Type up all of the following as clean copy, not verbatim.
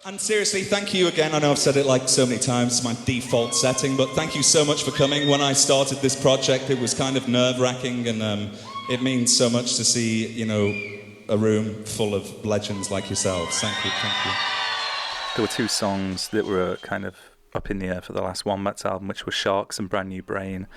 And seriously, thank you again. I know I've said it like so many times, it's my default setting, but thank you so much for coming. When I started this project, it was kind of nerve-wracking, and it means so much to see, you know, a room full of legends like yourselves. Thank you. There were two songs that were kind of up in the air for the last Wombats album, which were Sharks and Brand New Brain.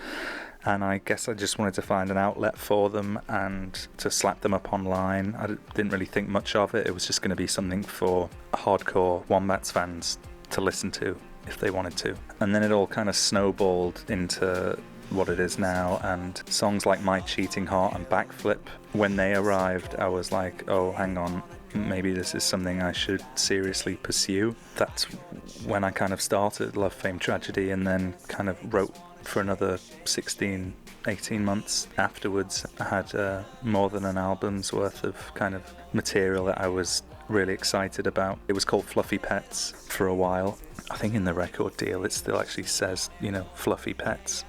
And I guess I just wanted to find an outlet for them and to slap them up online. I didn't really think much of it. It was just going to be something for hardcore Wombats fans to listen to if they wanted to. And then it all kind of snowballed into what it is now, and songs like My Cheating Heart and Backflip, when they arrived, I was like, oh, hang on, maybe this is something I should seriously pursue. That's when I kind of started Love, Fame, Tragedy, and then kind of wrote for another 16, 18 months afterwards. I had more than an album's worth of kind of material that I was really excited about. It was called Fluffy Pets for a while. I think in the record deal it still actually says, you know, Fluffy Pets.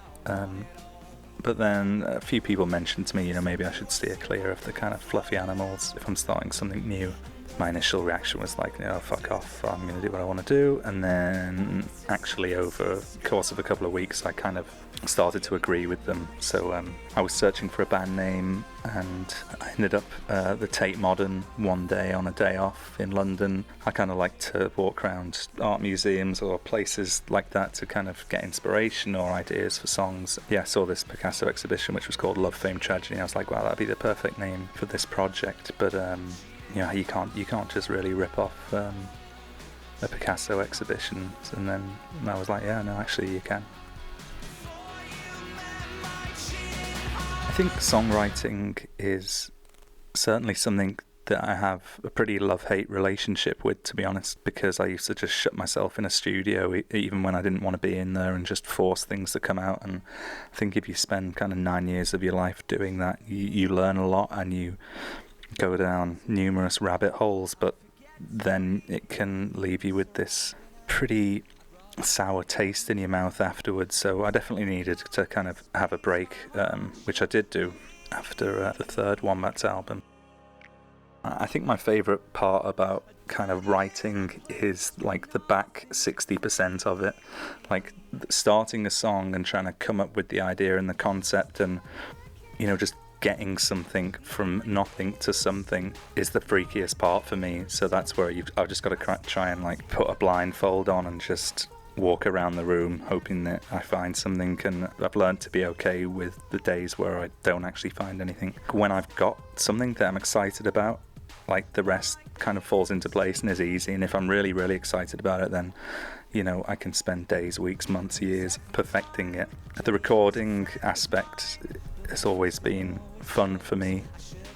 But then a few people mentioned to me, you know, maybe I should steer clear of the kind of fluffy animals if I'm starting something new. My initial reaction was like, you know, fuck off, I'm going to do what I want to do. And then actually over the course of a couple of weeks, I kind of started to agree with them. So I was searching for a band name, and I ended up the Tate Modern one day on a day off in London. I kind of like to walk around art museums or places like that to kind of get inspiration or ideas for songs. Yeah, I saw this Picasso exhibition which was called Love, Fame, Tragedy. I was like, wow, that'd be the perfect name for this project. But you know, you can't just really rip off a Picasso exhibition. And then I was like, yeah, no, actually you can. I think songwriting is certainly something that I have a pretty love-hate relationship with, to be honest, because I used to just shut myself in a studio even when I didn't want to be in there and just force things to come out. And I think if you spend kind of 9 years of your life doing that, you learn a lot and you go down numerous rabbit holes, but then it can leave you with this pretty sour taste in your mouth afterwards. So I definitely needed to kind of have a break, which I did do after the third Wombats album. I think my favourite part about kind of writing is like the back 60% of it, like starting a song and trying to come up with the idea and the concept, and you know, just getting something from nothing to something is the freakiest part for me. So that's where I've just got to try and like put a blindfold on and just walk around the room hoping that I find something. And I've learned to be okay with the days where I don't actually find anything. When I've got something that I'm excited about, like the rest kind of falls into place and is easy. And if I'm really, really excited about it, then you know, I can spend days, weeks, months, years perfecting it. The recording aspect has always been fun for me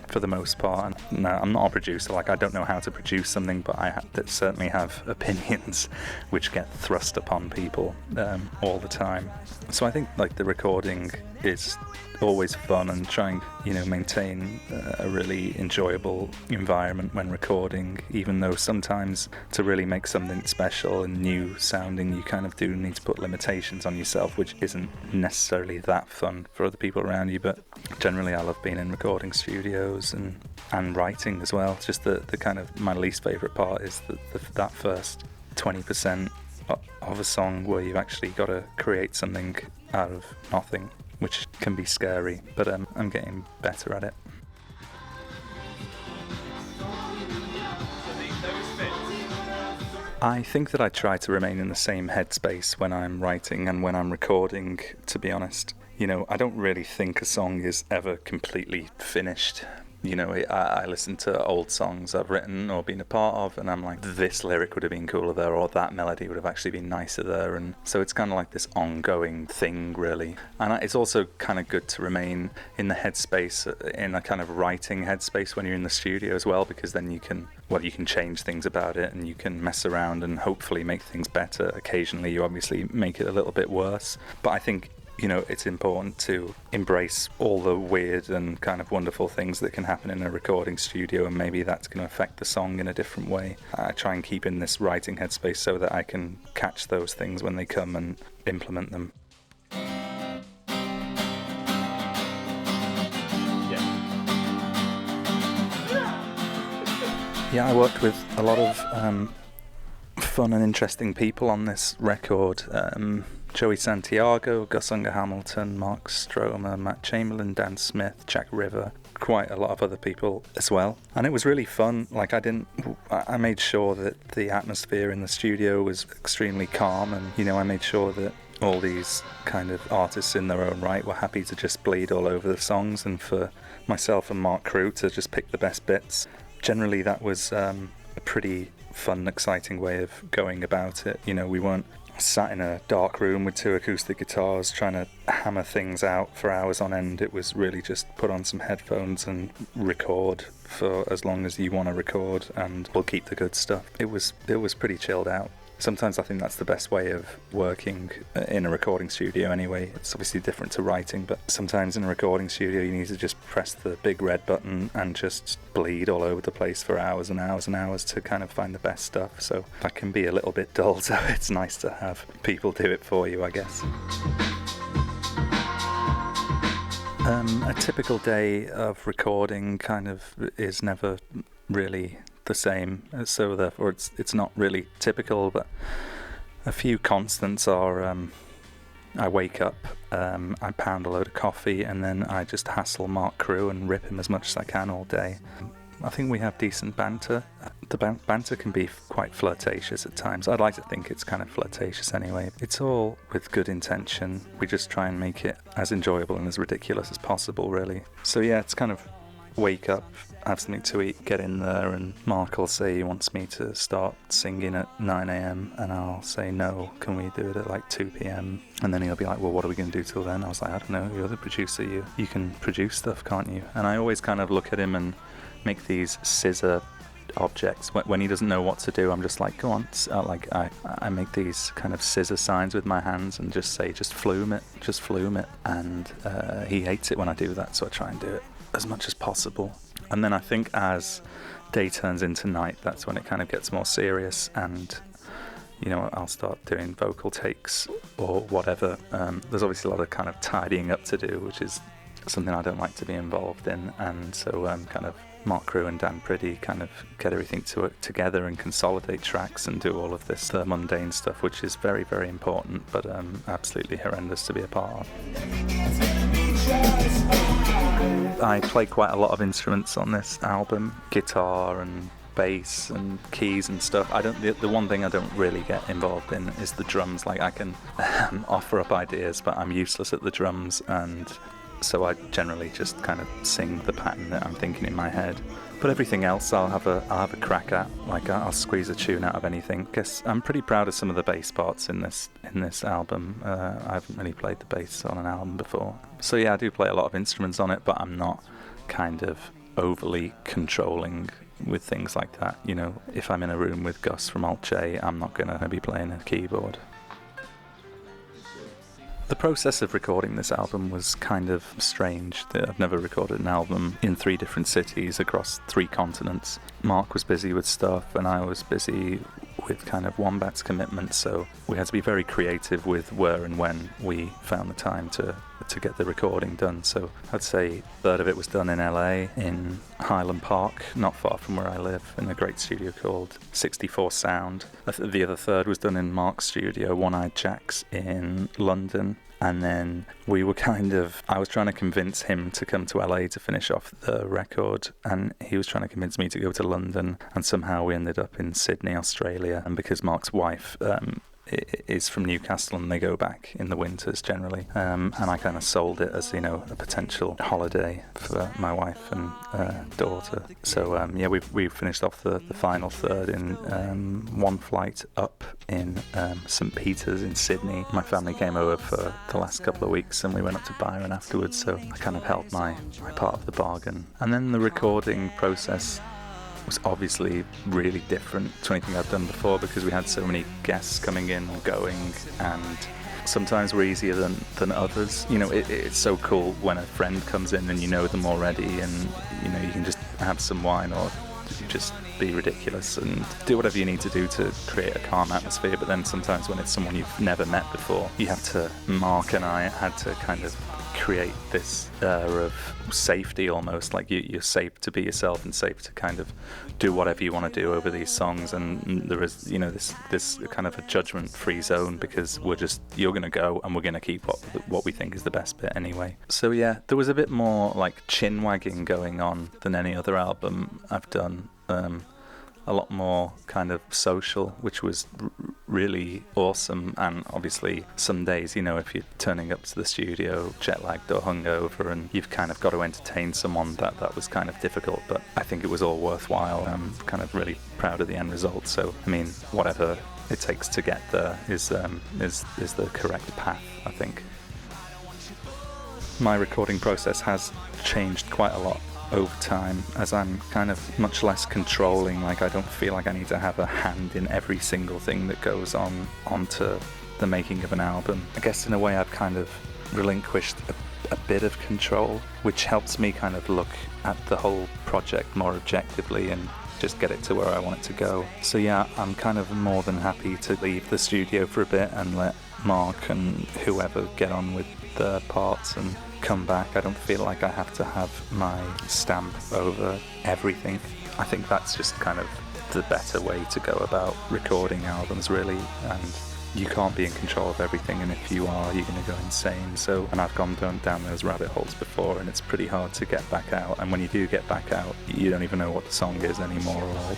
for the most part. And no, I'm not a producer, like I don't know how to produce something, but I certainly have opinions which get thrust upon people all the time. So I think like the recording is always fun, and trying, you know, maintain a really enjoyable environment when recording, even though sometimes to really make something special and new sounding you kind of do need to put limitations on yourself, which isn't necessarily that fun for other people around you. But generally I love being in recording studios and writing as well. It's just the kind of my least favourite part is that first 20% of a song where you've actually got to create something out of nothing, which can be scary, but I'm getting better at it. I think that I try to remain in the same headspace when I'm writing and when I'm recording, to be honest. You know, I don't really think a song is ever completely finished. You know, I listen to old songs I've written or been a part of, and I'm like, this lyric would have been cooler there, or that melody would have actually been nicer there. And so it's kind of like this ongoing thing, really. And it's also kind of good to remain in the headspace, in a kind of writing headspace when you're in the studio as well, because then you can change things about it and you can mess around and hopefully make things better. Occasionally you obviously make it a little bit worse. But I think, you know, it's important to embrace all the weird and kind of wonderful things that can happen in a recording studio, and maybe that's going to affect the song in a different way. I try and keep in this writing headspace so that I can catch those things when they come and implement them. Yeah, I worked with a lot of fun and interesting people on this record. Joey Santiago, Gus Unger Hamilton, Mark Stromer, Matt Chamberlain, Dan Smith, Jack River, quite a lot of other people as well. And it was really fun. Like, I made sure that the atmosphere in the studio was extremely calm, and, you know, I made sure that all these kind of artists in their own right were happy to just bleed all over the songs, and for myself and Mark Crew to just pick the best bits. Generally, that was a pretty fun, exciting way of going about it. You know, we weren't sat in a dark room with 2 acoustic guitars trying to hammer things out for hours on end. It was really just put on some headphones and record for as long as you want to record, and we'll keep the good stuff. It was pretty chilled out. Sometimes I think that's the best way of working in a recording studio anyway. It's obviously different to writing, but sometimes in a recording studio you need to just press the big red button and just bleed all over the place for hours and hours and hours to kind of find the best stuff. So that can be a little bit dull, so it's nice to have people do it for you, I guess. A typical day of recording kind of is never really the same, so therefore it's not really typical, but a few constants are I wake up, I pound a load of coffee, and then I just hassle Mark Crew and rip him as much as I can all day. I think we have decent banter. The banter can be quite flirtatious at times. I'd like to think it's kind of flirtatious anyway. It's all with good intention. We just try and make it as enjoyable and as ridiculous as possible, really. So yeah, it's kind of wake up, have something to eat, get in there, and Mark will say he wants me to start singing at 9 a.m. and I'll say no, can we do it at like 2 p.m. and then he'll be like, well, what are we going to do till then? I was like, I don't know, you're the producer, you can produce stuff, can't you? And I always kind of look at him and make these scissor objects. When he doesn't know what to do, I'm just like, go on. I make these kind of scissor signs with my hands and just say, just flume it. And he hates it when I do that, so I try and do it as much as possible. And then I think as day turns into night, that's when it kind of gets more serious, and you know, I'll start doing vocal takes or whatever. There's obviously a lot of kind of tidying up to do, which is something I don't like to be involved in, and so kind of Mark Crew and Dan Priddy kind of get everything together and consolidate tracks and do all of this mundane stuff, which is very, very important, but absolutely horrendous to be a part of. I play quite a lot of instruments on this album, guitar and bass and keys and stuff. The one thing I don't really get involved in is the drums. Like, I can offer up ideas, but I'm useless at the drums, and so I generally just kind of sing the pattern that I'm thinking in my head. But everything else I'll have a crack at. Like, I'll squeeze a tune out of anything. Guess I'm pretty proud of some of the bass parts in this album. I haven't really played the bass on an album before. So yeah, I do play a lot of instruments on it, but I'm not kind of overly controlling with things like that. You know, if I'm in a room with Gus from Alt J, I'm not going to be playing a keyboard. The process of recording this album was kind of strange. I've never recorded an album in 3 different cities across 3 continents. Mark was busy with stuff and I was busy with kind of Wombat's commitments, so we had to be very creative with where and when we found the time to get the recording done. So I'd say a third of it was done in LA, in Highland Park, not far from where I live, in a great studio called 64 Sound. The other third was done in Mark's studio, One Eyed Jacks, in London. And then I was trying to convince him to come to LA to finish off the record, and he was trying to convince me to go to London, and somehow we ended up in Sydney, Australia. And because Mark's wife is from Newcastle and they go back in the winters generally, and I kind of sold it as, you know, a potential holiday for my wife and daughter. So yeah, we finished off the final third in one flight up in St. Peter's in Sydney. My family came over for the last couple of weeks and we went up to Byron afterwards, so I kind of held my part of the bargain. And then the recording process was obviously really different to anything I'd done before, because we had so many guests coming in and going, and sometimes we're easier than others. You know, it's so cool when a friend comes in and you know them already, and you know, you can just have some wine or just be ridiculous and do whatever you need to do to create a calm atmosphere. But then sometimes when it's someone you've never met before, Mark and I had to kind of create this air of safety almost, like you're safe to be yourself and safe to kind of do whatever you want to do over these songs, and there is, you know, this kind of a judgment-free zone, because you're going to go and we're going to keep what we think is the best bit anyway. So yeah, there was a bit more like chin wagging going on than any other album I've done. A lot more kind of social, which was really awesome. And obviously some days, you know, if you're turning up to the studio jet lagged or hungover and you've kind of got to entertain someone, that was kind of difficult, but I think it was all worthwhile. I'm kind of really proud of the end result. So I mean, whatever it takes to get there is the correct path, I think. My recording process has changed quite a lot over time, as I'm kind of much less controlling. Like, I don't feel like I need to have a hand in every single thing that goes onto the making of an album. I guess in a way I've kind of relinquished a bit of control, which helps me kind of look at the whole project more objectively and just get it to where I want it to go. So yeah, I'm kind of more than happy to leave the studio for a bit and let Mark and whoever get on with their parts and come back. I don't feel like I have to have my stamp over everything. I think that's just kind of the better way to go about recording albums, really, and you can't be in control of everything, and if you are, you're going to go insane. So, and I've gone down those rabbit holes before, and it's pretty hard to get back out, and when you do get back out, you don't even know what the song is anymore or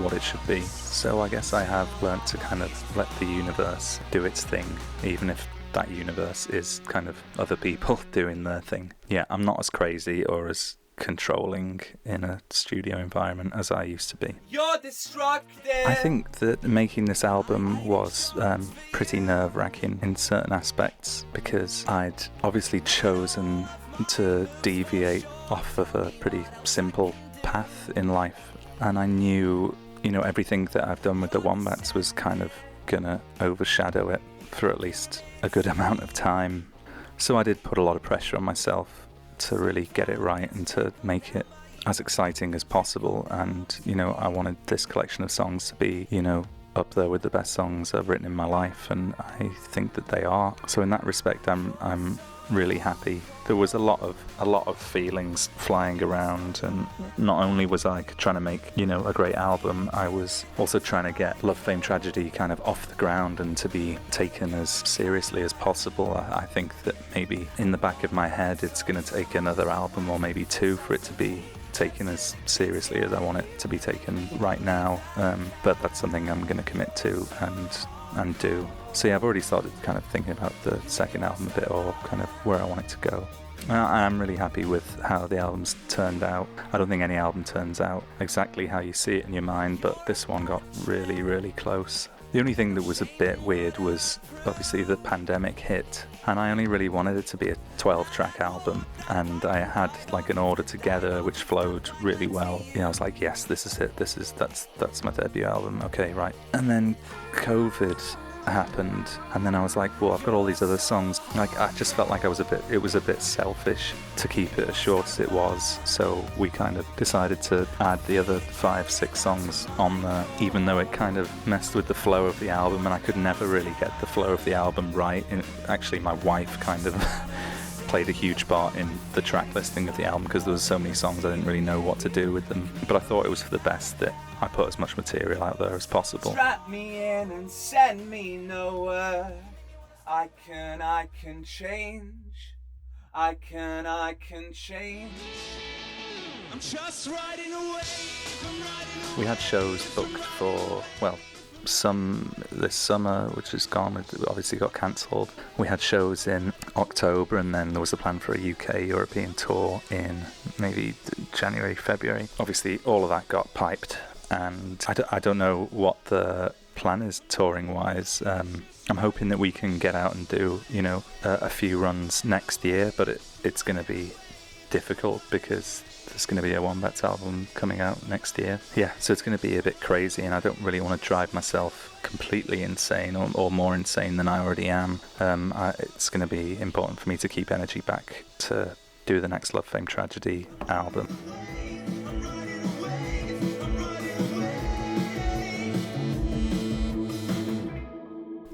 what it should be. So I guess I have learnt to kind of let the universe do its thing, even if that universe is kind of other people doing their thing. Yeah, I'm not as crazy or as controlling in a studio environment as I used to be. You're destructive. I think that making this album was pretty nerve-wracking in certain aspects, because I'd obviously chosen to deviate off of a pretty simple path in life, and I knew, you know, everything that I've done with the Wombats was kind of gonna overshadow it for at least a good amount of time. So I did put a lot of pressure on myself to really get it right and to make it as exciting as possible. And, you know, I wanted this collection of songs to be, you know, up there with the best songs I've written in my life, and I think that they are. So in that respect, I'm really happy. There was a lot of feelings flying around, and not only was I trying to make, you know, a great album, I was also trying to get Love, Fame, Tragedy kind of off the ground and to be taken as seriously as possible. I think that maybe in the back of my head it's going to take another album or maybe two for it to be taken as seriously as I want it to be taken right now, but that's something I'm going to commit to and do. So yeah, I've already started kind of thinking about the second album a bit, or kind of where I want it to go. I'm really happy with how the album's turned out. I don't think any album turns out exactly how you see it in your mind, but this one got really, really close. The only thing that was a bit weird was obviously the pandemic hit, and I only really wanted it to be a 12-track album, and I had like an order together which flowed really well. You know, I was like, yes, this is it. That's my debut album. Okay, right. And then COVID happened, and then I was like, well, I've got all these other songs. Like, I just felt like it was a bit selfish to keep it as short as it was, so we kind of decided to add the other 5-6 songs on there, even though it kind of messed with the flow of the album, and I could never really get the flow of the album right. And actually my wife kind of played a huge part in the track listing of the album, because there was so many songs I didn't really know what to do with them, but I thought it was for the best that I put as much material out there as possible. Strap me in and send me nowhere. I can change. I can change. I'm just riding away. We had shows booked for, well, some this summer, which is gone. It obviously got cancelled. We had shows in October, and then there was a plan for a UK European tour in maybe January, February. Obviously all of that got piped, and I don't know what the plan is touring wise. I'm hoping that we can get out and do, you know, a few runs next year, but it's going to be difficult because there's going to be a Wombats album coming out next year. Yeah, so it's going to be a bit crazy, and I don't really want to drive myself completely insane or more insane than I already am. It's going to be important for me to keep energy back to do the next Love, Fame, Tragedy album.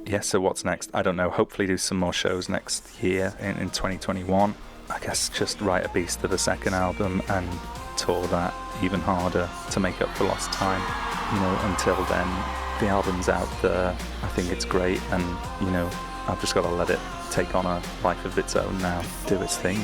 Yeah, so what's next? I don't know. Hopefully do some more shows next year in 2021. I guess just write a beast of a second album and tour that even harder to make up for lost time. You know, until then, the album's out there. I think it's great, and you know, I've just got to let it take on a life of its own now, do its thing.